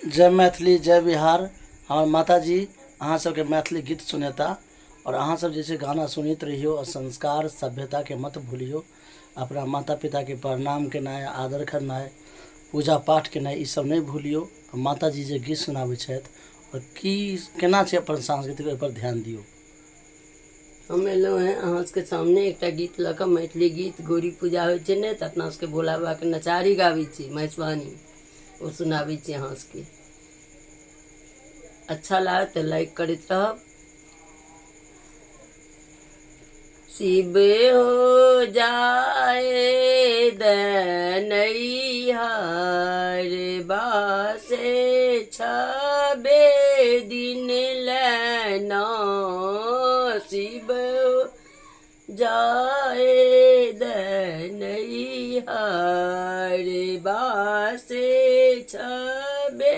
जय मैथिली जय बिहार। हमर माता जी अहाँ सबके मैथिली गीत सुनेता और अहाँ सब जैसे गाना सुनते रहियो और संस्कार सभ्यता के मत भूलियो। अपना माता पिता के प्रणाम केनाइ, आदर करनाइ, पूजा पाठ केनाइ, ई सब नहीं भूलियो। माता जी जे गीत सुनाबै छथि और की केना छै अपन सांस्कृतिक, ओहि पर ध्यान दियो। हम एलहुँ हैं अहाँ सबके सामने एकटा गीत लऽ कऽ, मैथिली गीत। गौरी पूजा होइ छै ने, तऽ अपना सबके भोला बाबा के नचारी गाबै छी, महिषवानी, ओ सुनाबै छी अहाँ सबके। अच्छा लागत तऽ लाइक करैत रहब। शिव हो जाए दनैहर बासे छबे दिन लेना। शिव हो जाए दनैहर बासे छबे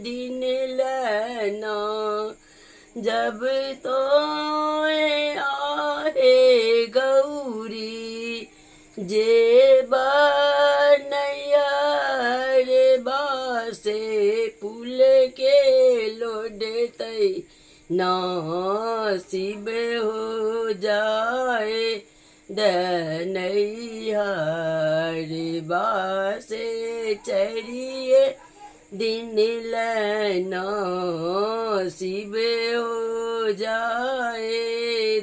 दिन लेना। जब तो आहे गौरी जे बनैयर बासे पुल के लोडतै ना। शिव हो जाए दनैहर बासे चढ़िए दिन लेना। शिव हो जाए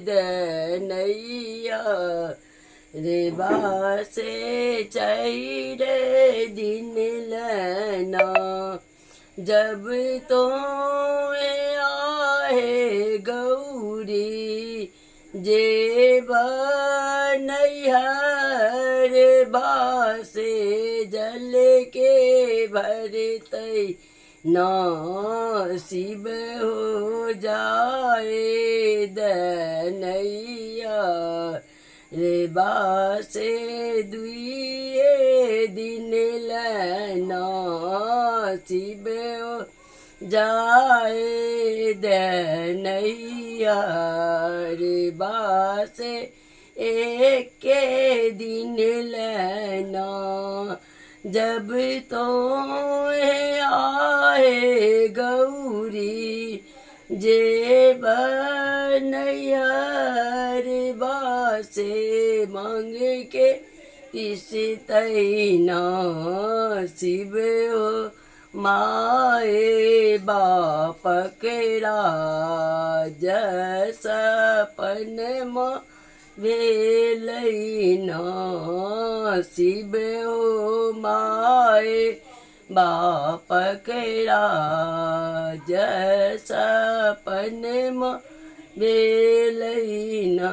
दनैहर बासे चढ़े दिन लेना। जब तो आहे गौरी जे बनैहर बासे जल के भरतै ना। शिव हो जाए दनैहर बासे दुइये दिन लेना। शिव हो जाए दनैहर बासे एके दिन लेना। जब तो आहे गौरी जे बनैहर बासे मांग के पिसतै ना। शिव हो माए बापक राज सपनमा भेलै ना। शिव हो माए बापक राज सपनमा भेलै ना।